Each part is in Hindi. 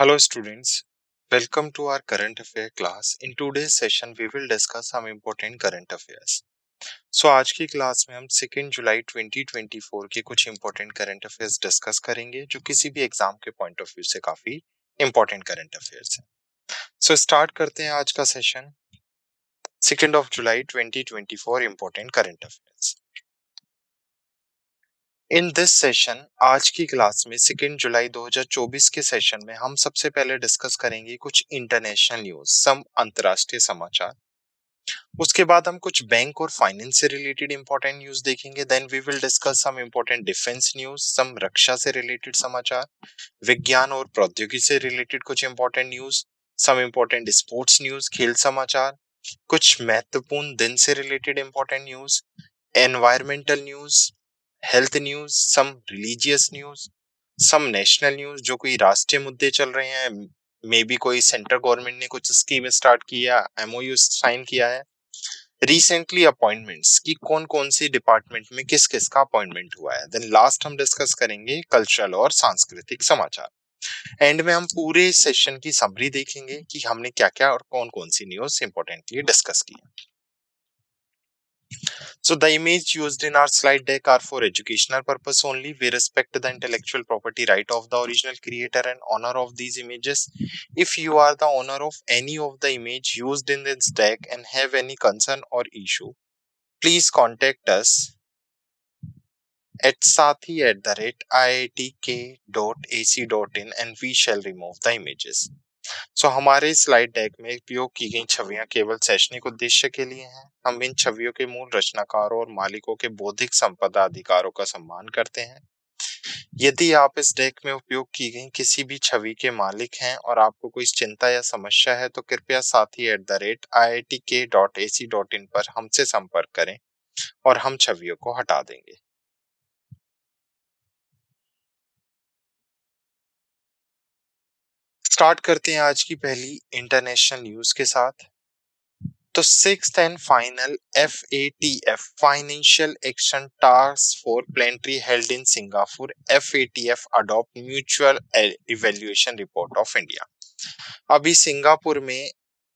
Hello students, welcome to our current affair class. In today's session we will discuss some important current affairs. आज की क्लास में हम 2 जुलाई 2024 के कुछ important current affairs डिस्कस करेंगे जो किसी भी एग्जाम के पॉइंट ऑफ व्यू से काफी important current affairs हैं. स्टार्ट करते हैं आज का session. 2 July 2024 important current affairs. In this session आज की क्लास में 2 जुलाई 2024 के सेशन में हम सबसे पहले डिस्कस करेंगे कुछ इंटरनेशनल न्यूज, सम अंतर्राष्ट्रीय समाचार. उसके बाद हम कुछ बैंक और फाइनेंस से रिलेटेड इंपॉर्टेंट न्यूज देखेंगे. Then we will discuss some important defence news, some रक्षा से रिलेटेड समाचार, विज्ञान और प्रौद्योगिकी से रिलेटेड कुछ important news, some important sports news, खेल समाचार, कुछ महत्वपूर्ण दिन से related important news, environmental news, health news, some religious news, some national news जो कोई राष्ट्रीय मुद्दे चल रहे हैं, मे बी कोई सेंट्रल गवर्नमेंट ने कुछ स्कीम स्टार्ट किया, एमओयू साइन किया है, रिसेंटली अपॉइंटमेंट्स की कौन कौन सी डिपार्टमेंट में किस किस का अपॉइंटमेंट हुआ है. देन लास्ट हम डिस्कस करेंगे कल्चरल और सांस्कृतिक समाचार. एंड में हम पूरे सेशन की समरी देखेंगे कि हमने क्या क्या और कौन कौन सी न्यूज इंपॉर्टेंटली डिस्कस की. So the image used in our slide deck are for educational purpose only. We respect the intellectual property right of the original creator and owner of these images. If you are the owner of any of the image used in this deck and have any concern or issue, please contact us at sathi@iitk.ac.in and we shall remove the images. हमारे स्लाइड डेक में उपयोग की गई छवियां केवल शैक्षणिक उद्देश्य के लिए हैं. हम इन छवियों के मूल रचनाकारों और मालिकों के बौद्धिक संपदा अधिकारों का सम्मान करते हैं. यदि आप इस डेक में उपयोग की गई किसी भी छवि के मालिक हैं और आपको कोई चिंता या समस्या है तो कृपया sathi@iitk.ac.in पर हमसे संपर्क करें और हम छवियों को हटा देंगे. स्टार्ट करते हैं आज की पहली इंटरनेशनल न्यूज के साथ. तो 6th and final FATF financial action task force plenary held in Singapore. FATF adopt mutual evaluation report of India. अभी सिंगापुर में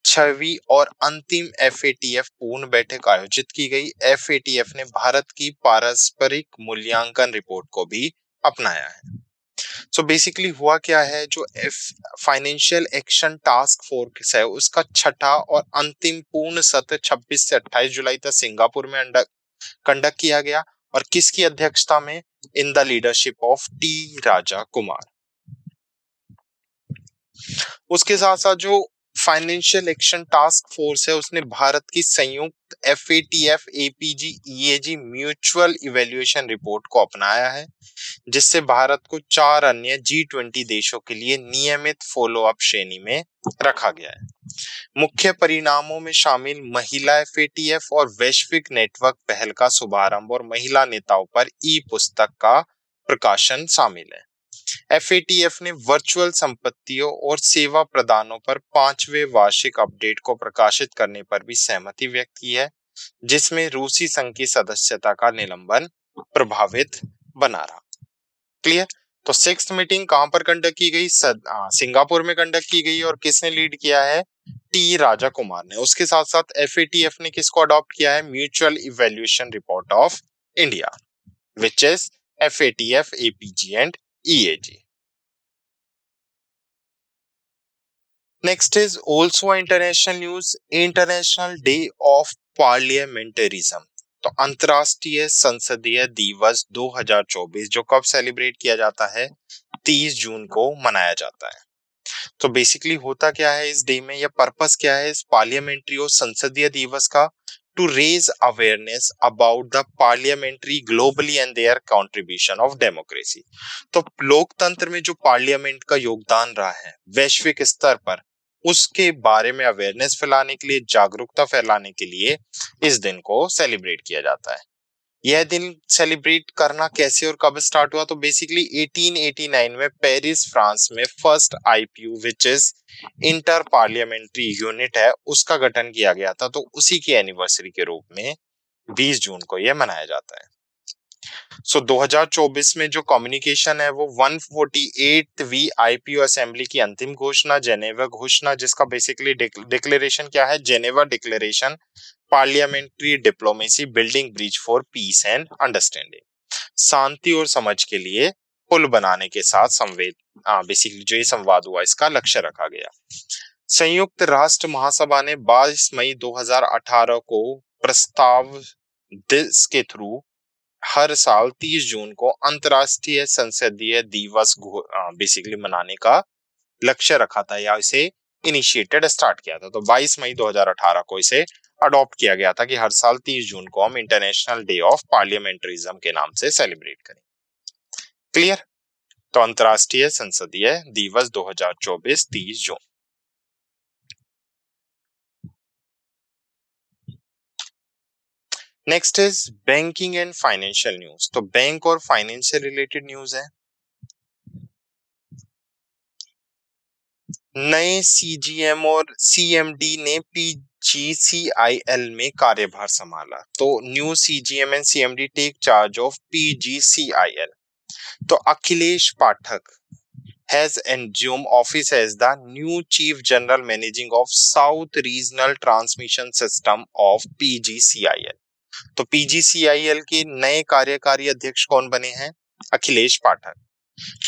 6वीं और अंतिम FATF पूर्ण बैठक आयोजित की गई. FATF ने भारत की पारस्परिक मूल्यांकन रिपोर्ट को भी अपनाया है. बेसिकली हुआ क्या है, जो फाइनेंशियल एक्शन टास्क फोर्स है उसका छठा और अंतिम पूर्ण सत्र 26 से 28 जुलाई तक सिंगापुर में कंडक्ट किया गया. और किसकी अध्यक्षता में? In the leadership of T Raja Kumar. उसके साथ साथ जो फाइनेंशियल एक्शन टास्क फोर्स है उसने भारत की संयुक्त FATF APG EAG mutual evaluation report को अपनाया है, जिससे भारत को 4 अन्य G20 देशों के लिए नियमित फॉलोअप श्रेणी में रखा गया है. मुख्य परिणामों में शामिल महिला FATF और वैश्विक नेटवर्क पहल का शुभारंभ और महिला नेताओं पर ई पुस्तक का प्रकाशन शामिल है. FATF ने वर्चुअल संपत्तियों और सेवा प्रदानों पर 5वें वार्षिक अपडेट को प्रकाशित करने पर भी सहमति व्यक्त की है, जिसमें रूसी संघ की सदस्यता का निलंबन प्रभावित बना रहा. क्लियर? तो 6th मीटिंग कहां पर कंडक्ट की गई? सिंगापुर में कंडक्ट की गई. और किसने लीड किया है? टी राजा कुमार ने. उसके साथ साथ FATF ने किसको अडॉप्ट किया है? Mutual evaluation report of India, which is FATF APG and EAG. Next is also international news, International Day of Parliamentarism. तो अंतरराष्ट्रीय संसदीय दिवस 2024 जो कब सेलिब्रेट किया जाता है? 30 जून को मनाया जाता है. तो बेसिकली होता क्या है इस डे में, या पर्पस क्या है इस पार्लियामेंट्री और संसदीय दिवस का? To raise awareness about the parliamentary globally and their contribution of democracy. तो लोकतंत्र में जो पार्लियामेंट का योगदान रहा है वैश्विक स्तर पर, उसके बारे में अवेयरनेस फैलाने के लिए, जागरूकता फैलाने के लिए इस दिन को सेलिब्रेट किया जाता है. यह दिन सेलिब्रेट करना कैसे और कब स्टार्ट हुआ? तो बेसिकली 1889 में पेरिस फ्रांस में first IPU which is inter parliamentary unit है, उसका गठन किया गया था. तो उसी की एनिवर्सरी के रूप में 20 जून को यह मनाया जाता है. सो 2024 में जो कम्युनिकेशन है वो 148वीं आईपीओ असेंबली की अंतिम घोषणा, जेनेवा घोषणा, जिसका बेसिकली डिक्लेरेशन क्या है, Geneva declaration, parliamentary diplomacy, building bridge for peace and understanding, शांति और समझ के लिए पुल बनाने के साथ संवेद बेसिकली जो ये संवाद हुआ इसका लक्ष्य रखा गया। संयुक्त राष्ट्र महासभा ने 22 मई 2018 को प्रस्ताव दिस के थ्रू हर साल 30 जून को अंतर्राष्ट्रीय संसदीय दिवस बेसिकली मनाने का लक्ष्य रखा था या इसे इनिशिएटेड स्टार्ट किया था। तो 22 मई 2018 को इसे अडॉप्ट किया गया था कि हर साल 30 जून को हम इंटरनेशनल डे ऑफ पार्लियामेंटरिज्म के नाम से सेलिब्रेट करें। क्लियर? तो अंतर्राष्ट्रीय संसदीय दिवस 2024 30 जून। Next is banking and financial news. तो बैंक और फाइनेंस से रिलेटेड न्यूज है। नए सीजीएम और सीएमडी ने पीजीसीआईएल में कार्यभार संभाला। तो new CGM and CMD take charge of PGCIL. तो अखिलेश पाठक has assumed office as the new Chief General Managing of South Regional Transmission System of PGCIL। तो PGCIL के नए कार्यकारी अध्यक्ष कौन बने हैं? अखिलेश पाठक।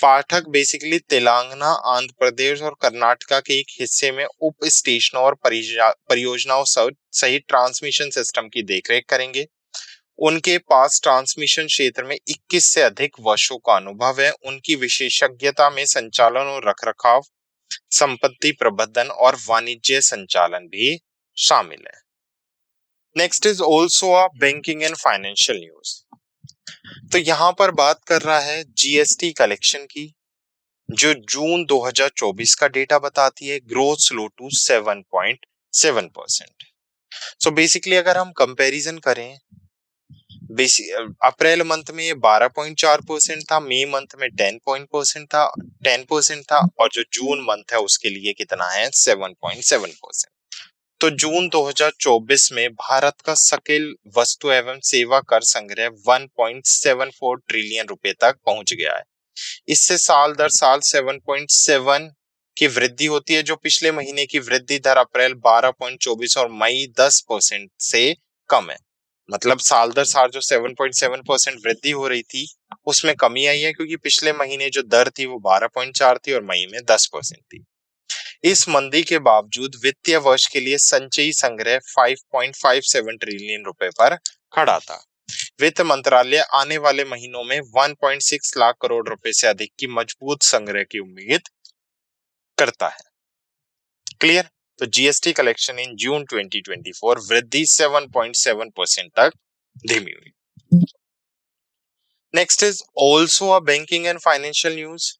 पाठक बेसिकली तेलंगाना, आंध्र प्रदेश और कर्नाटका के एक हिस्से में उप स्टेशनों और परियोजनाओं सहित ट्रांसमिशन सिस्टम की देखरेख करेंगे। उनके पास ट्रांसमिशन क्षेत्र में 21 से अधिक वर्षों का अनुभव है। उनकी विशेषज्ञता में संचालन और रखरखाव, संपत्ति प्रबंधन और वाणिज्य संचालन भी शामिल है। Next is also a banking and financial news. तो यहां पर बात कर रहा है जीएसटी कलेक्शन की, जो जून 2024 का डेटा बताती है growth slow to 7.7%। So basically अगर हम कंपैरिजन करें, अप्रैल मंथ में ये 12.4% था, मई मंथ में 10% था और जो जून मंथ है उसके लिए कितना है 7.7%। तो जून 2024 में भारत का सकल वस्तु एवं सेवा कर संग्रह 1.74 ट्रिलियन रुपए तक पहुंच गया है। इससे साल दर साल 7.7 की वृद्धि होती है, जो पिछले महीने की वृद्धि दर अप्रैल 12.24 और मई 10% से कम है। मतलब साल दर साल जो 7.7% वृद्धि हो रही थी उसमें कमी आई है, क्योंकि पिछले महीने जो दर थी वो 12.4 थी और मई में 10% थी। इस मंदी के बावजूद वित्तीय वर्ष के लिए संचयी संग्रह 5.57 ट्रिलियन रुपए पर खड़ा था। वित्त मंत्रालय आने वाले महीनों में 1.6 लाख करोड़ रुपए से अधिक की मजबूत संग्रह की उम्मीद करता है। क्लियर? तो जीएसटी कलेक्शन इन जून 2024 वृद्धि 7.7% तक धीमी हुई। Next is also a banking and financial news.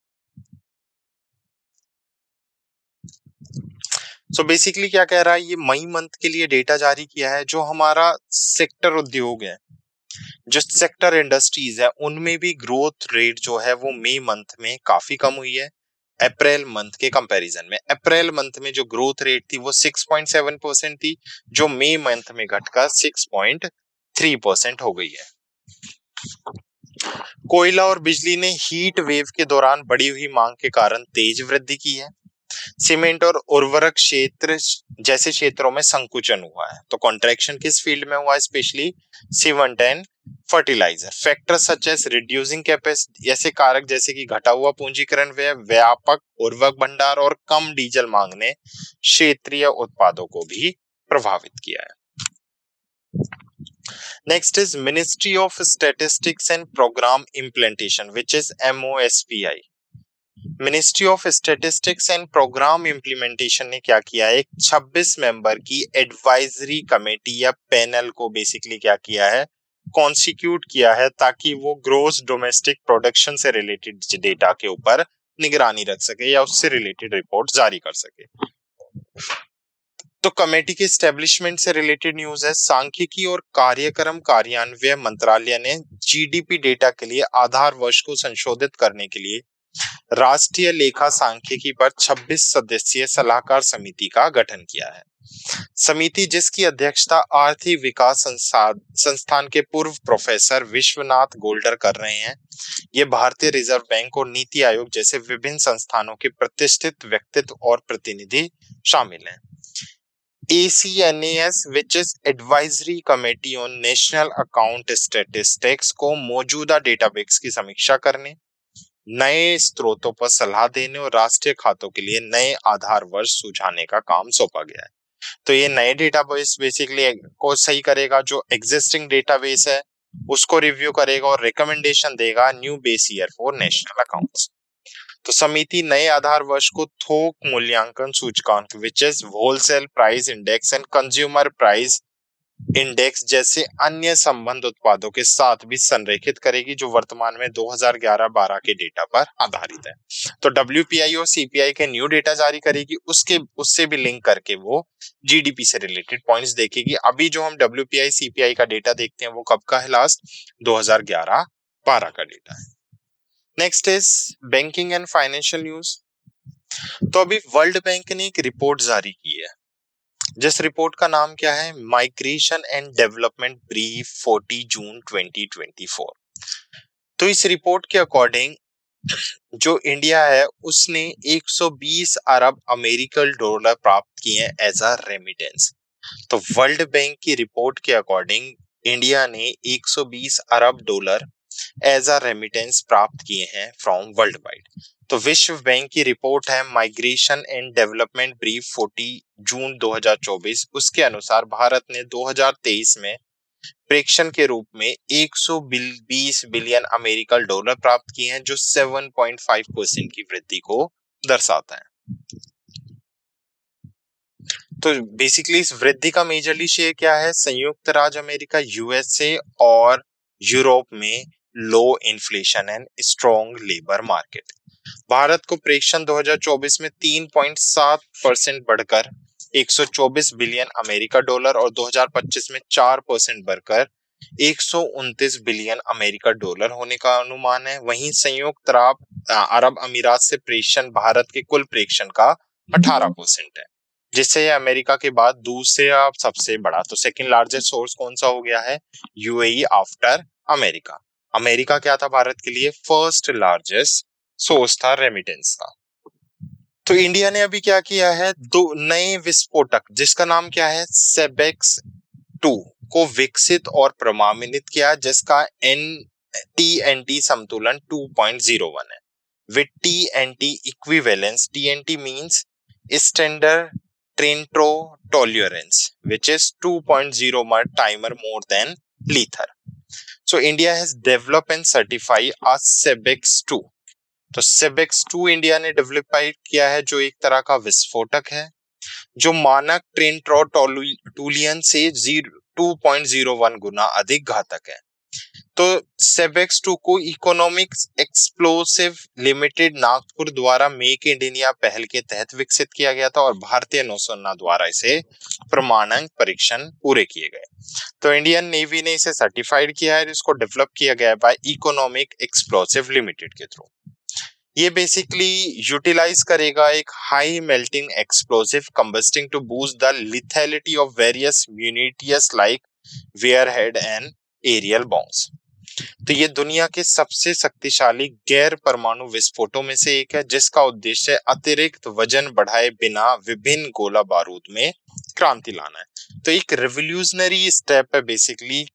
So basically क्या कह रहा है, ये मई मंथ के लिए डेटा जारी किया है। जो हमारा सेक्टर उद्योग है, जो सेक्टर इंडस्ट्रीज है, उनमें भी ग्रोथ रेट जो है वो मई मंथ में काफी कम हुई है अप्रैल मंथ के कंपैरिजन में। अप्रैल मंथ में जो ग्रोथ रेट थी वो 6.7% थी, जो मई मंथ में घटकर 6.3% हो गई है। कोयला और बिजली ने हीट वेव के दौरान बढ़ी हुई मांग के कारण तेज वृद्धि की है। सीमेंट और उर्वरक क्षेत्र जैसे क्षेत्रों में संकुचन हुआ है। तो कॉन्ट्रैक्शन किस फील्ड में हुआ है? Specially cement and fertiliser. Factor such as reducing capacity, ऐसे कारक जैसे कि घटा हुआ पूंजीकरण व्यय, व्यापक उर्वरक भंडार और कम डीजल मांग ने क्षेत्रीय उत्पादों को भी प्रभावित किया है। Next is ministry of statistics and programme implementation, which is MOSPI। Ministry of statistics and programme implementation ने क्या किया है, एक 26 मेंबर की एडवाइजरी कमेटी या पैनल को बेसिकली क्या किया है, कॉन्स्टिट्यूट किया है, ताकि वो ग्रोस डोमेस्टिक प्रोडक्शन से रिलेटेड डेटा के ऊपर निगरानी रख सके या उससे रिलेटेड रिपोर्ट जारी कर सके। तो कमेटी के एस्टेब्लिशमेंट से रिलेटेड न्यूज है। सांख्यिकी और कार्यक्रम कार्यान्वयन मंत्रालय ने जीडीपी डेटा के लिए आधार वर्ष को संशोधित करने के लिए राष्ट्रीय लेखा सांख्यिकी पर 26 सदस्यीय सलाहकार समिति का गठन किया है। समिति जिसकी अध्यक्षता आर्थिक विकास संस्थान के पूर्व प्रोफेसर विश्वनाथ गोल्डर कर रहे हैं। ये भारतीय रिजर्व बैंक और नीति आयोग जैसे विभिन्न संस्थानों के प्रतिष्ठित व्यक्तित्व और प्रतिनिधि शामिल हैं। ACNAS, which is Advisory Committee on National Account Statistics, को मौजूदा डेटाबेस की समीक्षा करने, नए स्रोतों पर सलाह देने और राष्ट्रीय खातों के लिए नए आधार वर्ष सुझाने का काम सौंपा गया है। तो ये नए डेटाबेस बेसिकली को सही करेगा, जो एग्जिस्टिंग डेटाबेस है उसको रिव्यू करेगा और रिकमेंडेशन देगा new base year for national accounts. तो समिति नए आधार वर्ष को थोक मूल्यांकन सूचकांक which is wholesale price index and consumer price index जैसे अन्य संबंध उत्पादों के साथ भी संरेखित करेगी, जो वर्तमान में 2011-12 के डेटा पर आधारित है। तो WPI और CPI के न्यू डेटा जारी करेगी, उससे भी लिंक करके वो GDP से रिलेटेड पॉइंट्स देखेगी। अभी जो हम WPI CPI का डेटा देखते हैं वो कब का है? लास्ट 2011-12 का डेटा है। Next is banking and financial news. तो अभी वर्ल्ड बैंक ने एक रिपोर्ट जारी की है, जिस रिपोर्ट का नाम क्या है? माइग्रेशन एंड डेवलपमेंट ब्रीफ 40 जून 2024। तो इस रिपोर्ट के अकॉर्डिंग जो इंडिया है उसने 120 अरब अमेरिकन डॉलर प्राप्त किए हैं एज अ रेमिटेंस। तो वर्ल्ड बैंक की रिपोर्ट के अकॉर्डिंग इंडिया ने 120 अरब डॉलर एज अ रेमिटेंस प्राप्त किए हैं फ्रॉम वर्ल्ड वाइड। तो विश्व बैंक की रिपोर्ट है माइग्रेशन एंड डेवलपमेंट ब्रीफ 40 जून 2024। उसके अनुसार भारत ने 2023 में प्रेक्षण के रूप में 120 बिलियन अमेरिकन डॉलर प्राप्त किए हैं, जो 7.5% की वृद्धि को दर्शाता है। तो बेसिकली इस वृद्धि का मेजरली शेयर क्या है? संयुक्त राज्य अमेरिका, USA और यूरोप में low inflation and strong labour market. Bharat को प्रेक्षण 2024 में 3.7% बढ़कर 124 बिलियन अमेरिका डॉलर और 2025 में 4% बढ़कर 129 बिलियन अमेरिका डॉलर होने का अनुमान है। वहीं संयुक्त अरब अमीरात से प्रेषण भारत के कुल प्रेषण का 18% है, जिससे यह अमेरिका के बाद दूसरा सबसे बड़ा, तो सेकंड लार्जेस्ट सोर्स कौन सा हो गया है? UAE after America. अमेरिका क्या था भारत के लिए? फर्स्ट लार्जेस्ट सोर्स था रेमिटेंस का। तो इंडिया ने अभी क्या किया है? 2 नए विस्फोटक, जिसका नाम क्या है? सेबेक्स 2 को विकसित और प्रमाणित किया, जिसका TNT संतुलन 2.01 है with TNT equivalence. TNT means standard Trento tolerance which is 2.0 timer more than lethal. So India has developed and certified a Sebex 2. तो Sebex 2 इंडिया ने डेवलप किया है, जो एक तरह का विस्फोटक है जो मानक ट्रेंट्रोटोलुलियन से 2.01 गुना अधिक घातक है। तो सेबेक्स 2 को इकोनॉमिक्स एक्सप्लोसिव लिमिटेड नागपुर द्वारा मेक इन इंडिया पहल के तहत विकसित किया गया था और भारतीय नौसेना द्वारा इसे प्रमाणन परीक्षण पूरे किए गए। तो इंडियन नेवी ने इसे सर्टिफाइड किया है, इसको डेवलप किया गया है बाय इकोनॉमिक एक्सप्लोसिव लिमिटेड के थ्रू। ये बेसिकली यूटिलाइज करेगा एक high melting explosive combusting to boost the lethality of various munitions like warhead and aerial bombs. तो ये दुनिया के सबसे शक्तिशाली गैर परमाणु विस्फोटों में से एक है, जिसका उद्देश्य अतिरिक्त वजन बढ़ाए बिना विभिन्न गोला बारूद में क्रांति लाना है। तो एक रिवोल्यूशनरी स्टेप है basically,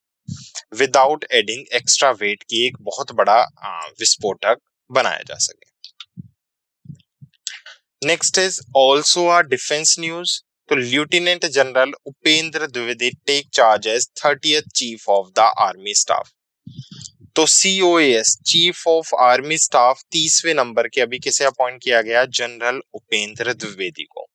without adding extra weight की एक बहुत बड़ा विस्फोटक बनाया जा सके। Next is also a defence news. तो lieutenant general Upendra Dwivedi take charge as 30th chief of the army staff. तो COAS chief of army staff 30वें नंबर के अभी किसे अपॉइंट किया गया? जनरल उपेंद्र द्विवेदी को।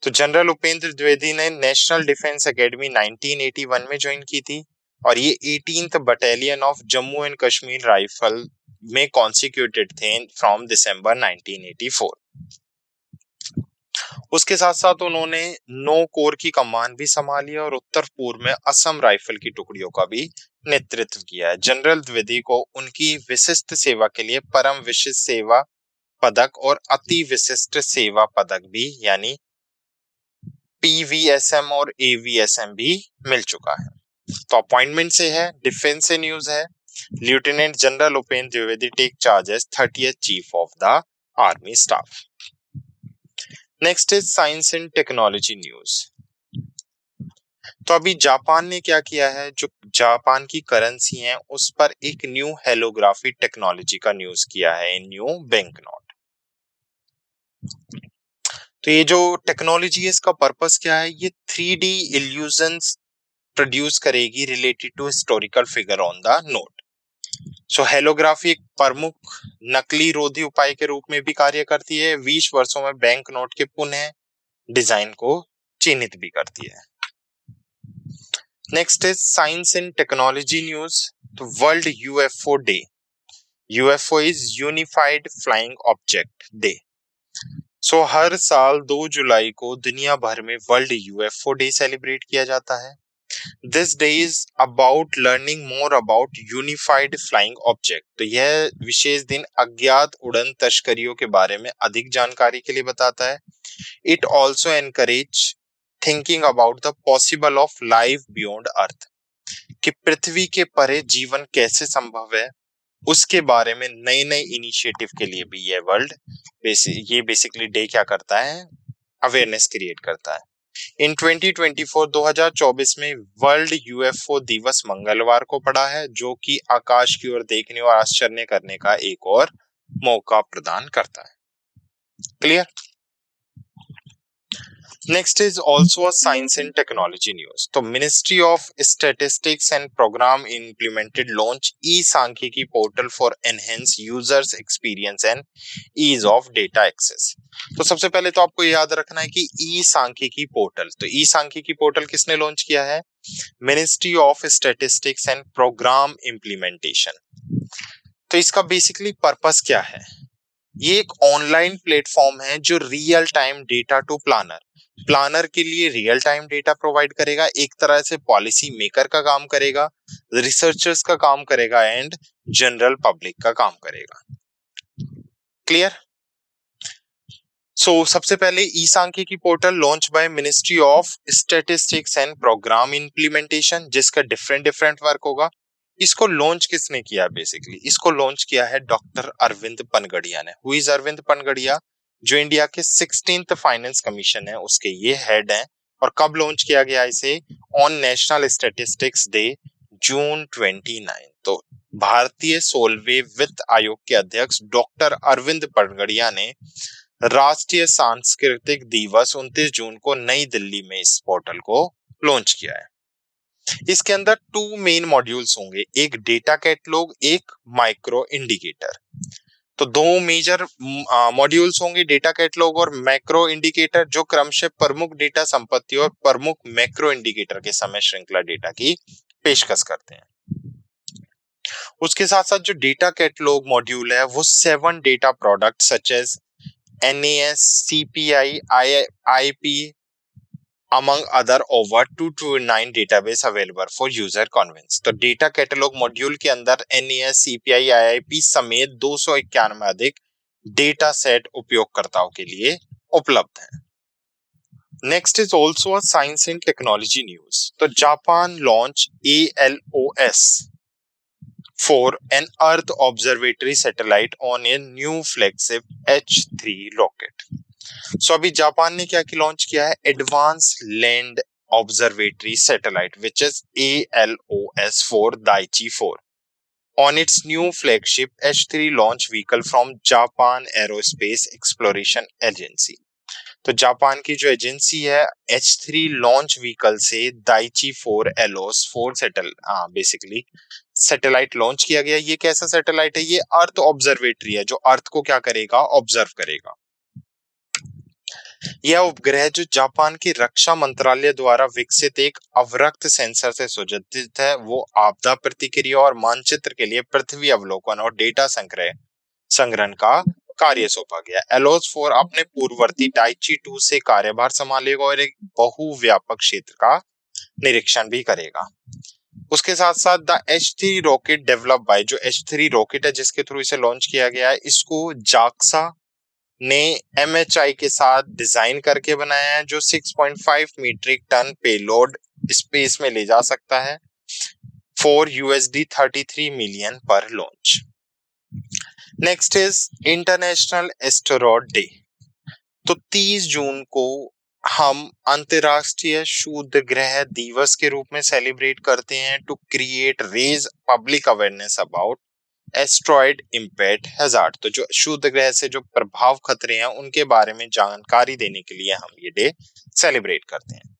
तो जनरल उपेंद्र द्विवेदी ने नेशनल डिफेंस एकेडमी 1981 में ज्वाइन की थी और ये 18th battalion of Jammu and Kashmir rifle में कॉन्सिक्यूटेड थे फ्रॉम दिसंबर 1984। उसके साथ साथ उन्होंने 9 कोर की कमान भी संभाली और उत्तर पूर्व में असम राइफल की टुकड़ियों का भी नेतृत्व किया है। जनरल द्विवेदी को उनकी विशिष्ट सेवा के लिए परम विशिष्ट सेवा पदक और अति विशिष्ट सेवा पदक भी यानी PVSM और AVSM भी मिल चुका है। तो अपॉइंटमेंट से है, डिफेंस से न्यूज है। Lieutenant general Upendra Dwivedi take charge as 30th chief of the army staff. Next is science and technology news. तो अभी जापान ने क्या किया है, जो जापान की करेंसी है उस पर एक न्यू हेलोग्राफी टेक्नोलॉजी का न्यूज किया है, न्यू बैंक नोट। तो ये जो टेक्नोलॉजी है इसका पर्पस क्या है, ये 3D इल्यूजन्स प्रोड्यूस करेगी related to historical figure on the note. So holography एक प्रमुख नकली रोधी उपाय के रूप में भी कार्य करती है, 20 वर्षों में बैंक नोट के पुनः डिजाइन को चिन्हित भी करती है। Next is science and technology news. तो world UFO day, UFO is unified flying object day. So हर साल 2 जुलाई को दुनिया भर में वर्ल्ड यूएफओ डे सेलिब्रेट किया जाता है। This day is about learning more about unified flying object. तो यह विशेष दिन अज्ञात उड़न तस्करियों के बारे में अधिक जानकारी के लिए बताता है। It also encourage thinking about the possible of life beyond अर्थ, कि पृथ्वी के परे जीवन कैसे संभव है, उसके बारे में नए नए इनिशिएटिव के लिए भी ये वर्ल्ड ये बेसिकली डे क्या करता है, अवेयरनेस क्रिएट करता है। इन 2024 में वर्ल्ड यूएफओ दिवस मंगलवार को पड़ा है, जो कि आकाश की ओर देखने और आश्चर्य करने का एक और मौका प्रदान करता है। Clear? Next is also science and technology news. तो ministry of statistics and programme implemented launch e Sankhyiki portal for enhance users experience and ease of data access. तो सबसे पहले तो आपको याद रखना है कि ई सांख्यिकी पोर्टल, तो ई सांख्यिकी पोर्टल किसने लॉन्च किया है, ministry of statistics and programme implementation. तो इसका बेसिकली पर्पस क्या है, ये एक ऑनलाइन प्लेटफॉर्म है जो real time data to planner के लिए रियल टाइम डेटा प्रोवाइड करेगा, एक तरह से पॉलिसी मेकर का काम करेगा, रिसर्चर्स का काम करेगा एंड जनरल पब्लिक का काम करेगा। क्लियर? सो सबसे पहले e Sankhyiki portal launch by ministry of statistics and programme implementation, जिसका डिफरेंट वर्क होगा। इसको लॉन्च किसने किया, बेसिकली इसको लॉन्च किया है डॉक्टर अरविंद पनगड़िया ने। हु इज अरविंद पनगड़िया, जो इंडिया के 16th फाइनेंस कमीशन है उसके ये हेड हैं। और कब लॉन्च किया गया इसे, ऑन नेशनल स्टैटिस्टिक्स डे जून 29। तो भारतीय 16वें वित्त आयोग के अध्यक्ष डॉक्टर अरविंद पनगड़िया ने राष्ट्रीय सांस्कृतिक दिवस 29 जून को नई दिल्ली में इस पोर्टल को लॉन्च किया है। इसके अंदर 2 मेन मॉड्यूल्स होंगे, एक डेटा कैटलॉग, एक माइक्रो इंडिकेटर। तो 2 मेजर मॉड्यूल्स होंगे, डेटा कैटलॉग और मैक्रो इंडिकेटर, जो क्रमशः प्रमुख डेटा संपत्ति और प्रमुख मैक्रो इंडिकेटर के समय श्रृंखला डेटा की पेशकश करते हैं। उसके साथ साथ जो डेटा कैटलॉग मॉड्यूल है वो 7 data product such as NAS, CPI, IP among other over 229 database available for user convenience। तो डेटा कैटलॉग मॉड्यूल के अंदर NAS, CPI, IIP समेत 291 अधिक डेटा सेट उपयोगकर्ताओं के लिए उपलब्ध है। Next is also science and technology news. तो Japan launch ALOS for an Earth observatory satellite on a new flagship H3 rocket। सो अभी जापान ने क्या लॉन्च किया है, advance land observatory satellite which is ALOS for Daiichi 4 on its new flagship H3 launch vehicle from Japan Aerospace Exploration Agency। तो जापान की जो एजेंसी है H3 लॉन्च व्हीकल से Daiichi 4 ALOS 4 basically satellite launch किया गया। ये कैसा सैटेलाइट है, ये अर्थ ऑब्जर्वेटरी है जो अर्थ को क्या करेगा, ऑब्जर्व करेगा। यह उपग्रह जो जापान की रक्षा मंत्रालय द्वारा विकसित एक अवरक्त सेंसर से सुसज्जित है, वो आपदा प्रतिक्रिया और मानचित्र के लिए पृथ्वी अवलोकन और डेटा संग्रहण का कार्य सौंपा गया। एलोस 4 अपने पूर्ववर्ती डाइची 2 से कार्यभार संभालेगा और एक बहुव्यापक क्षेत्र का निरीक्षण भी करेगा। उसके साथ साथ the H3 rocket develop by, जो H3 रॉकेट है जिसके थ्रू इसे लॉन्च किया गया है, इसको जाक्सा ने MHI के साथ डिजाइन करके बनाया है, जो 6.5 मीट्रिक टन पेलोड स्पेस में ले जा सकता है फॉर $33 मिलियन पर launch. Next is international asteroid day. तो 30 जून को हम अंतर्राष्ट्रीय क्षुद्र ग्रह दिवस के रूप में सेलिब्रेट करते हैं to create raise public awareness about asteroid impact hazard. तो जो क्षुद्र ग्रह से जो प्रभाव खतरे हैं उनके बारे में जानकारी देने के लिए हम ये डे सेलिब्रेट करते हैं।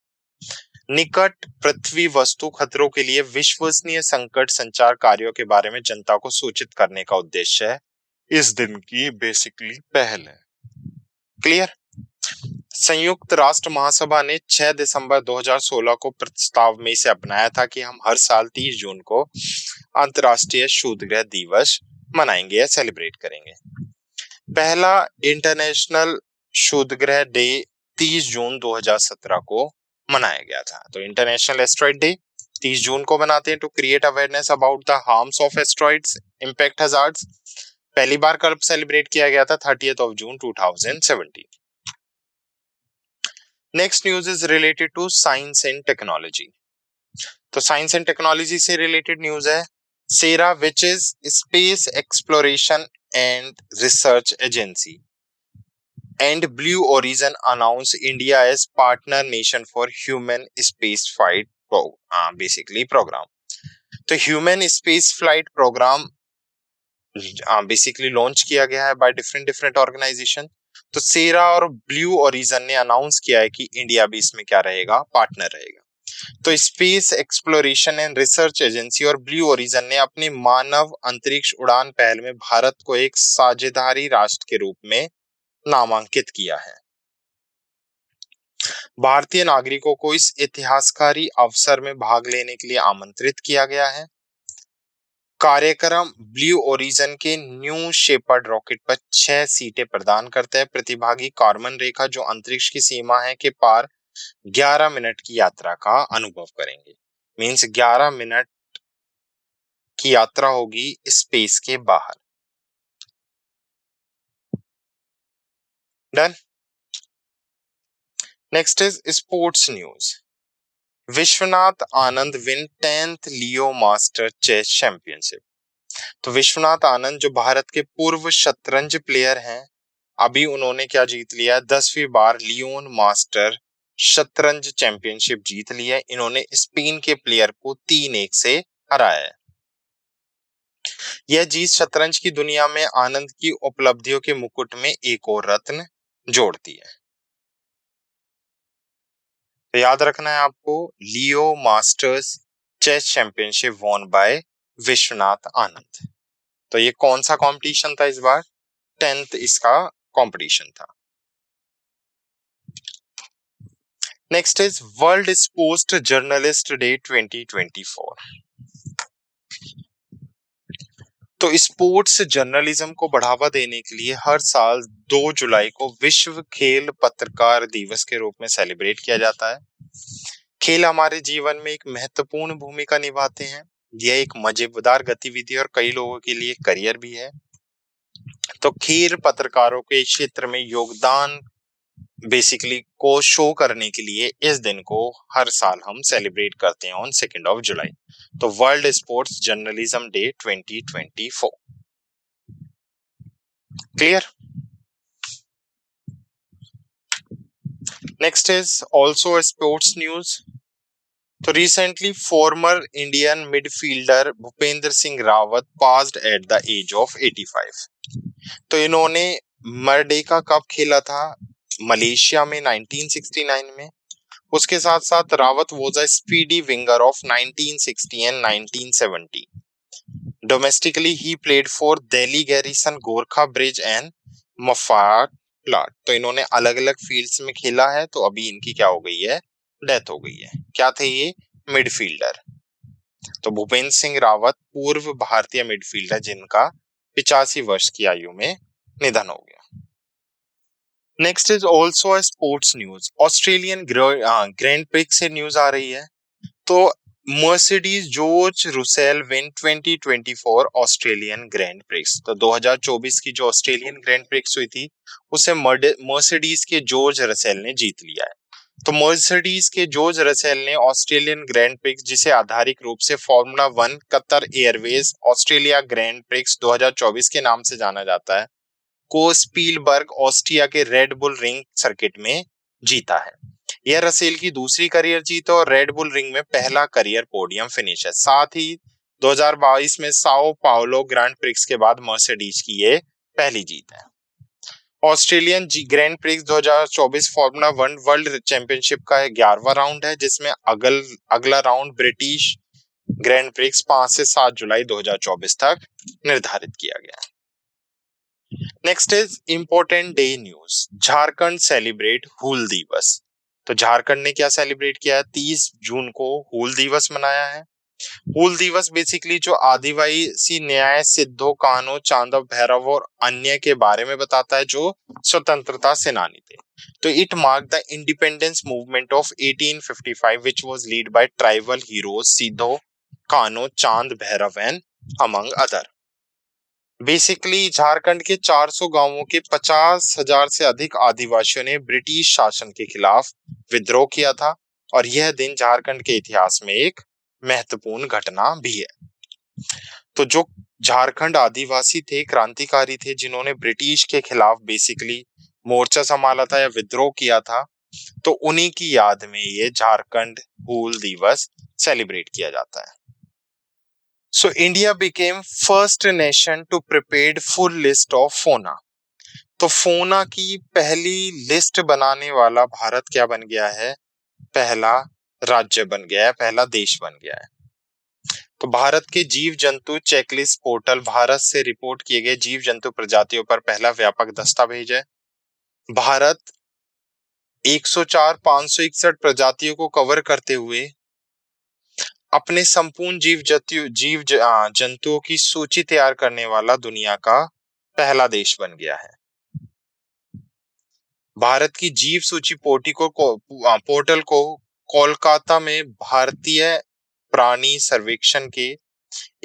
निकट पृथ्वी वस्तु खतरों के लिए विश्वसनीय संकट संचार कार्यों के बारे में जनता को सूचित करने का उद्देश्य है इस दिन की बेसिकली पहल है। क्लियर। संयुक्त राष्ट्र महासभा ने 6 दिसंबर 2016 को प्रस्ताव में इसे अपनाया था कि हम हर साल 30 जून को अंतर्राष्ट्रीय क्षुद्र ग्रह दिवस मनाएंगे या सेलिब्रेट करेंगे। पहला इंटरनेशनल क्षुद्र ग्रह डे 30 जून 2017 को मनाया गया था। तो इंटरनेशनल एस्ट्रॉइड डे 30 जून को मनाते हैं to create awareness about the harms of asteroids impact hazards. पहली बार कब सेलिब्रेट किया गया था? 30 जून 2017। Next news is related to science and technology. तो साइंस एंड टेक्नोलॉजी से रिलेटेड न्यूज है। SERA which is space exploration and research agency and Blue Origin announced India as partner nation for human space flight basically program। तो human space flight programme basically launch किया गया है बाय डिफरेंट ऑर्गेनाइजेशन। तो सेरा और ब्लू ओरिजन ने अनाउंस किया है कि इंडिया भी इसमें क्या रहेगा? पार्टनर रहेगा। तो space exploration and research agency और ब्लू ओरिजन ने अपनी मानव अंतरिक्ष उड़ान पहल में भारत को एक साझेदारी राष्ट्र के रूप में नामांकित किया है। भारतीय नागरिकों को इस इतिहासकारी अवसर में भाग लेने के लिए आमंत्रित किया गया है। कार्यक्रम ब्लू ओरिजन के न्यू शेपर्ड रॉकेट पर 6 सीटें प्रदान करता है। प्रतिभागी कार्बन रेखा जो अंतरिक्ष की सीमा है के पार 11 मिनट की यात्रा का अनुभव करेंगे। मींस 11 मिनट की यात्रा होगी स्पेस के बाहर। Done. Next is sports news. Vishwanath Anand win 10th Leo master chess championship. तो विश्वनाथ आनंद जो भारत के पूर्व शतरंज प्लेयर हैं, अभी उन्होंने क्या जीत लिया? 10वीं बार लियोन मास्टर शतरंज चैंपियनशिप जीत लिया। इन्होंने स्पेन के प्लेयर को 3-1 से हराया है। यह जीत शतरंज की दुनिया में आनंद की उपलब्धियों के मुकुट में एक और रत्न जोड़ती है। तो याद रखना है आपको, Leo masters chess championship won by Vishwanath Anand. तो ये कौन सा कंपटीशन था इस बार? 10th इसका कंपटीशन था। Next is world sports journalist day 2024। तो स्पोर्ट्स जर्नलिज्म को बढ़ावा देने के लिए हर साल 2 जुलाई को विश्व खेल पत्रकार दिवस के रूप में सेलिब्रेट किया जाता है। खेल हमारे जीवन में एक महत्वपूर्ण भूमिका निभाते हैं। यह एक मजेदार गतिविधि और कई लोगों के लिए करियर भी है। तो खेल पत्रकारों के क्षेत्र में योगदान बेसिकली को शो करने के लिए इस दिन को हर साल हम सेलिब्रेट करते हैं ऑन 2 जुलाई। तो world sports journalism day 2024। Clear. Next is also sports news. तो recently former Indian midfielder Bhupendra Singh Rawat passed at the age of 85। तो इन्होंने मरडेका कप खेला था मलेशिया में 1969 में। उसके साथ साथ Rawat was a speedy winger of 1960 and 1970। Domestically ही played for Delhi garrison, Gorkha brigade and Mafatlal. तो इन्होंने अलग अलग फील्ड्स में खेला है। तो अभी इनकी क्या हो गई है? डेथ हो गई है। क्या थे ये? मिडफील्डर। तो भूपेंद्र सिंह रावत पूर्व भारतीय मिडफील्डर जिनका 85 वर्ष की आयु में निधन हो गया। Next is also sports news. Australian grand prix से न्यूज आ रही है। तो Mercedes George Russell win 2024 Australian grand prix. तो 2024 की जो ऑस्ट्रेलियन ग्रैंड प्रिक्स हुई थी उसे मर्सिडीज के जॉर्ज रसेल ने जीत लिया है। तो मर्सिडीज के जॉर्ज रसेल ने ऑस्ट्रेलियन ग्रैंड प्रिक्स, जिसे आधारिक रूप से formula 1 Qatar Airways Australia grand prix 2024 के नाम से जाना जाता है, को स्पीलबर्ग ऑस्ट्रिया के रेड बुल रिंग सर्किट में जीता है। यह रसेल की दूसरी करियर जीत और रेड बुल रिंग में पहला करियर पोडियम फिनिश है। साथ ही 2022 में साओ पाउलो ग्रैंड प्रिक्स के बाद मर्सिडीज की ये पहली जीत है। Australian grand prix 2024 formula 1 world championship का 11वां राउंड है, जिसमें अगला राउंड ब्रिटिश ग्रैंड प्रिक्स 5 से 7 जुलाई 2024 तक निर्धारित किया गया है। Next is important day news. Jharkhand celebrate Hul Diwas. तो झारखंड ने क्या सेलिब्रेट किया है? 30 जून को हूल दिवस मनाया है। हूल दिवस बेसिकली जो आदिवासी न्याय सिद्धो कान्हो चांदव भैरव और अन्य के बारे में बताता है जो स्वतंत्रता सेनानी थे। तो it mark the independence movement of 1855 which was lead by tribal heroes Sidho Kanho Chand Bhairav and among other. Basically Jharkhand के 400 गांवों के 50,000 से अधिक आदिवासियों ने ब्रिटिश शासन के खिलाफ विद्रोह किया था और यह दिन झारखंड के इतिहास में एक महत्वपूर्ण घटना भी है। तो जो झारखंड आदिवासी थे, क्रांतिकारी थे, जिन्होंने ब्रिटिश के खिलाफ बेसिकली मोर्चा संभाला था या विद्रोह किया था, तो उन्हीं की याद में ये झारखंड हूल दिवस सेलिब्रेट किया जाता है। So India became first nation to prepared full list of fauna. तो फोना की पहली लिस्ट बनाने वाला भारत क्या बन गया है? पहला राज्य बन गया है, पहला देश बन गया है। तो भारत के जीव जंतु चेकलिस्ट पोर्टल भारत से रिपोर्ट किए गए जीव जंतु प्रजातियों पर पहला व्यापक दस्तावेज है। भारत 104,561 प्रजातियों को कवर करते हुए अपने संपूर्ण जंतुओं की सूची तैयार करने वाला दुनिया का पहला देश बन गया है। भारत की जीव सूची पोर्टल को कोलकाता में भारतीय प्राणी सर्वेक्षण के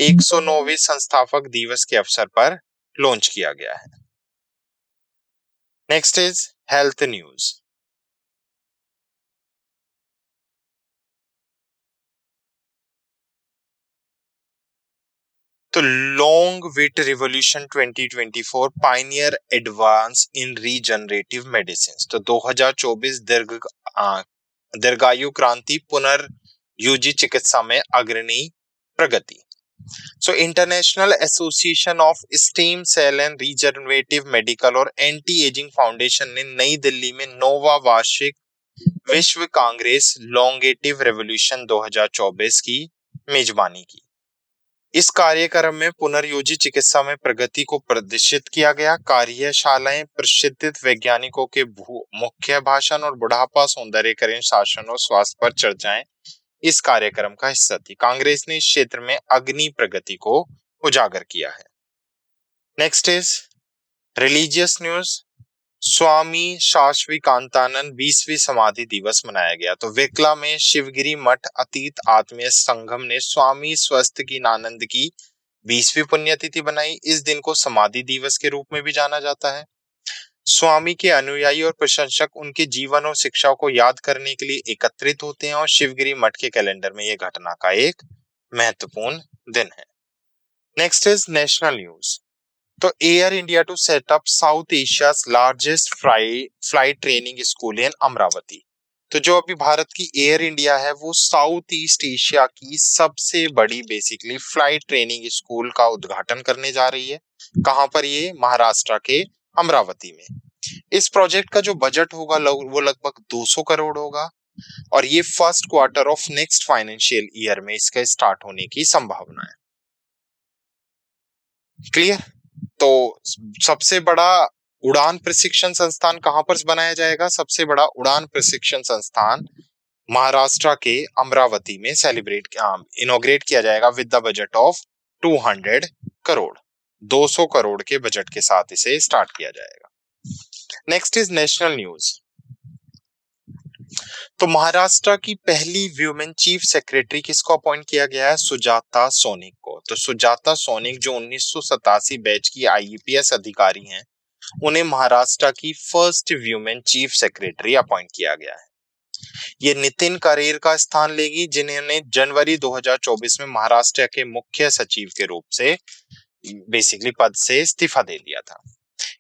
109वें संस्थापक दिवस के अवसर पर लॉन्च किया गया है। Next is health news. तो longevity revolution 2024 pioneer advance in regenerative medicine. तो 2024 दीर्घायु क्रांति पुनर्योजी चिकित्सा में अग्रणी प्रगति। So international association of stem cell and regenerative medical और एंटी एजिंग फाउंडेशन ने नई दिल्ली में 9वां वार्षिक विश्व कांग्रेस लॉन्गेटिव रेवोल्यूशन 2024 की मेजबानी की। इस कार्यक्रम में पुनर्योजी चिकित्सा में प्रगति को प्रदर्शित किया गया। कार्यशालाएं प्रसिद्ध वैज्ञानिकों के मुख्य भाषण और बुढ़ापा सौंदर्यकरण शासन और स्वास्थ्य पर चर्चाएं इस कार्यक्रम का हिस्सा थी। कांग्रेस ने इस क्षेत्र में अग्नि प्रगति को उजागर किया है। Next is religious news. Swami Shashvi Kantanand 20वीं समाधि दिवस मनाया गया। तो वेकला में शिवगिरी मठ अतीत आत्मीय संगम ने स्वामी स्वस्तिकीनानंद की 20वीं पुण्यतिथि बनाई। इस दिन को समाधि दिवस के रूप में भी जाना जाता है। स्वामी के अनुयायी और प्रशंसक उनके जीवन और शिक्षाओं को याद करने के लिए एकत्रित होते हैं और शिवगिरी मठ के कैलेंडर में यह घटना का एक महत्वपूर्ण दिन है। Next is national news. तो air India to set up South Asia's largest flight training school in Amaravati. तो जो अभी भारत की एयर इंडिया है वो साउथ ईस्ट एशिया की सबसे बड़ी बेसिकली फ्लाइट ट्रेनिंग स्कूल का उद्घाटन करने जा रही है। कहां पर? ये महाराष्ट्र के अमरावती में। इस प्रोजेक्ट का जो बजट होगा वो लगभग 200 करोड़ होगा और ये first quarter of next financial year में इसका स्टार्ट होने की संभावना है। क्लियर? तो सबसे बड़ा उड़ान प्रशिक्षण संस्थान कहां पर बनाया जाएगा? सबसे बड़ा उड़ान प्रशिक्षण संस्थान महाराष्ट्र के अमरावती में इनॉग्रेट किया जाएगा with the budget of 200 crore. 200 crore के बजट के साथ इसे स्टार्ट किया जाएगा। Next is national news. तो महाराष्ट्र की पहली व्यूमेन चीफ सेक्रेटरी किसको अपॉइंट किया गया है? सुजाता सोनिक को। तो सुजाता सोनिक जो 1987 बैच की आईपीएस अधिकारी हैं, उन्हें महाराष्ट्र की first women chief secretary appoint किया गया है। ये नितिन करेर का स्थान लेगी, जिन्होंने जनवरी 2024 में महाराष्ट्र के मुख्य सचिव के रूप से बेसिकली पद से इस्तीफा दे दिया था।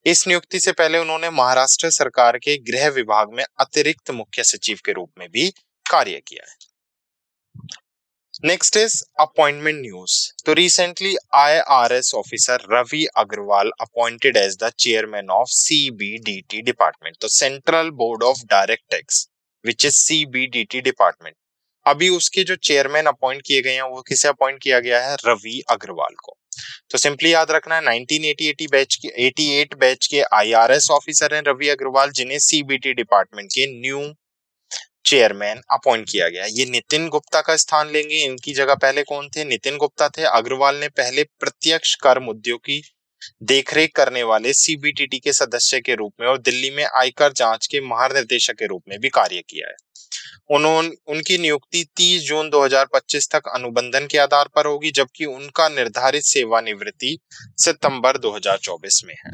इस नियुक्ति से पहले उन्होंने महाराष्ट्र सरकार के गृह विभाग में अतिरिक्त मुख्य सचिव के रूप में भी कार्य किया है। Next is appointment news. तो recently IRS officer Ravi Agarwal appointed as the chairman of CBDT department. तो central board of direct tax which is CBDT department. अभी उसके जो चेयरमैन अपॉइंट किए गए हैं वो किसे अपॉइंट किया गया है? रवि अग्रवाल को। तो सिंपली याद रखना है 1988 बैच के आईआरएस ऑफिसर हैं रवि अग्रवाल, जिन्हें सीबीटी डिपार्टमेंट के न्यू चेयरमैन अपॉइंट किया गया। ये नितिन गुप्ता का स्थान लेंगे। इनकी जगह पहले कौन थे? नितिन गुप्ता थे। अग्रवाल ने पहले प्रत्यक्ष कर मुद्दों की देखरेख करने वाले सीबीटीटी के सदस्य के रूप में और दिल्ली में आयकर जांच के महानिदेशक के रूप में भी कार्य किया है। उनकी नियुक्ति 30 जून 2025 तक अनुबंधन के आधार पर होगी, जबकि उनका निर्धारित सेवानिवृत्ति सितंबर 2024 में है।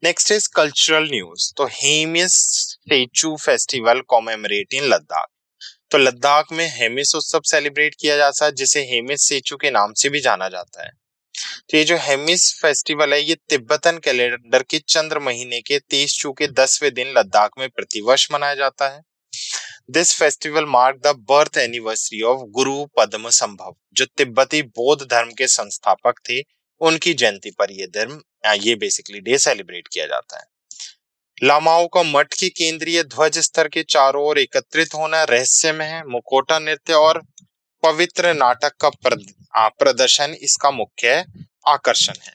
Next is cultural news. तो हेमिस स्टेचू फेस्टिवल कॉमेमोरेट इन लद्दाख। तो लद्दाख में हेमिस उत्सव सेलिब्रेट किया जाता है, जिसे हेमिस स्टेचू के नाम से भी जाना जाता है। तो ये जो हेमिस फेस्टिवल है, ये तिब्बतन कैलेंडर के चंद्र महीने के 23 के 10वें दिन लद्दाख में प्रतिवर्ष मनाया जाता है। This festival mark the birth anniversary of गुरु पद्म संभव, जो तिब्बती बौद्ध धर्म के संस्थापक थे। उनकी जयंती पर ये बेसिकली डे सेलिब्रेट किया जाता है। लामाओं का मठ के केंद्रीय ध्वज स्तर के चारों ओर एकत्रित होना रहस्यमय है। मुखौटा नृत्य और पवित्र नाटक का प्रदर्शन इसका मुख्य आकर्षण है।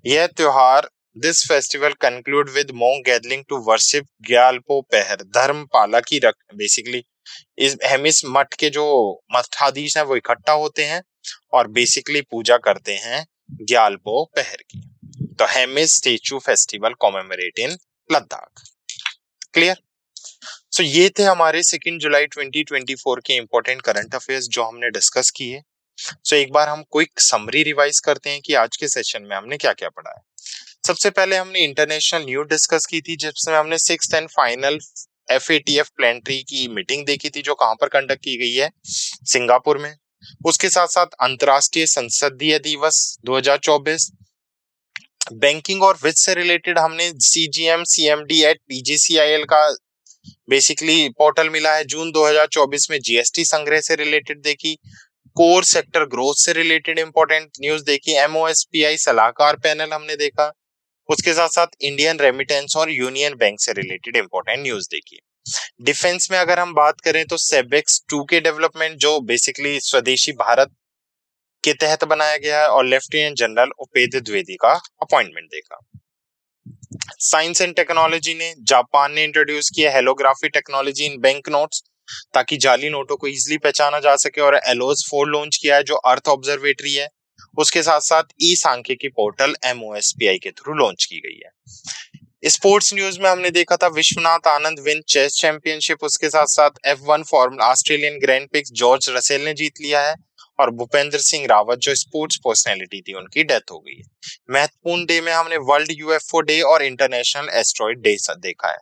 यह त्योहार this festival conclude with monk gathering to worship Gyalpo Pehar. Dharmapala की बेसिकली इस हेमिस मठ के जो मठाधीश हैं वो इकट्ठा होते हैं और बेसिकली पूजा करते हैं ग्यालपो पहर की। तो हेमिस स्टेचू फेस्टिवल कॉमेमोरेट इन लद्दाख। क्लियर? सो ये थे हमारे 2 जुलाई 2024 के इंपॉर्टेंट करंट अफेयर्स जो हमने डिस्कस किए। सो एक बार हम क्विक समरी रिवाइज करते हैं कि आज के सेशन में हमने क्या क्या पढ़ा है। सबसे पहले हमने इंटरनेशनल न्यूज डिस्कस की थी, जिसमें हमने 6th and final FATF planetary की मीटिंग देखी थी, जो कहां पर कंडक्ट की गई है? सिंगापुर में। उसके साथ साथ अंतरराष्ट्रीय संसदीय दिवस 2024, बैंकिंग और वित्त से रिलेटेड हमने CGM CMD एट PGCIL का बेसिकली पोर्टल मिला है जून 2024 में। GST संग्रह से रिलेटेड देखी। कोर सेक्टर ग्रोथ से रिलेटेड इंपॉर्टेंट न्यूज देखी। MOSPI सलाहकार पैनल हमने देखा। उसके साथ साथ इंडियन रेमिटेंस और यूनियन बैंक से रिलेटेड इंपॉर्टेंट न्यूज देखी। डिफेंस में अगर हम बात करें तो सेबेक्स 2 के डेवलपमेंट, जो बेसिकली स्वदेशी भारत के तहत बनाया गया है, और लेफ्टिनेंट जनरल उपेंद्र द्विवेदी का अपॉइंटमेंट देखा। साइंस एंड टेक्नोलॉजी ने, जापान ने इंट्रोड्यूस किया holography technology in bank notes, ताकि जाली नोटों को इजीली पहचाना जा सके, और एलोस 4 लॉन्च किया है, जो अर्थ ऑब्जर्वेटरी है। उसके साथ साथ ई सांख्यिकी पोर्टल MOSPI के थ्रू लॉन्च की गई है। स्पोर्ट्स न्यूज में हमने देखा था Vishwanath Anand win chess championship. उसके साथ साथ F1 formula Australian grand prix George Russell ने जीत लिया है, और भूपेंद्र सिंह रावत जो स्पोर्ट्स पर्सनैलिटी थी, उनकी डेथ हो गई है। महत्वपूर्ण डे में हमने वर्ल्ड UFO डे और इंटरनेशनल एस्ट्रॉइड डे देखा है।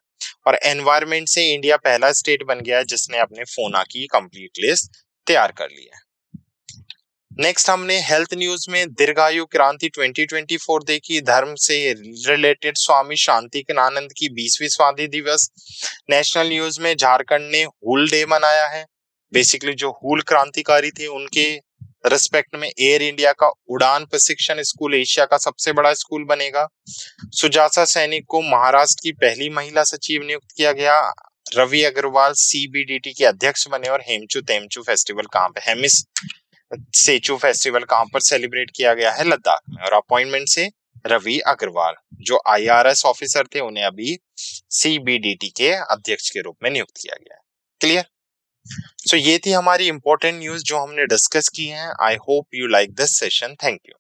और एनवायरमेंट से इंडिया पहला स्टेट बन गया है जिसने अपने फोना की कंप्लीट लिस्ट तैयार कर ली है। नेक्स्ट हमने हेल्थ न्यूज में दीर्घायु क्रांति 2024 देखी। धर्म से रिलेटेड स्वामी शांतिकनानंद की 20वीं स्वाधि दिवस। नेशनल न्यूज में झारखंड ने हूल डे मनाया है। बेसिकली जो हूल क्रांतिकारी थे उनके रिस्पेक्ट में एयर इंडिया का उड़ान प्रशिक्षण स्कूल एशिया का सबसे बड़ा स्कूल बनेगा। सुजाता सैनिक को महाराष्ट्र की पहली महिला सचिव नियुक्त किया गया। रवि अग्रवाल CBDT के अध्यक्ष बने। और हेमचू तेमचू फेस्टिवल कहां पे, हेमिस सेचू फेस्टिवल कहां पर सेलिब्रेट किया गया है? लद्दाख में। और अपॉइंटमेंट से रवि अग्रवाल जो IRS ऑफिसर थे, उन्हें अभी CBDT के अध्यक्ष के रूप में नियुक्त किया गया है। क्लियर? सो ये थी हमारी इंपॉर्टेंट न्यूज जो हमने डिस्कस की हैं। I hope you like this session. Thank you.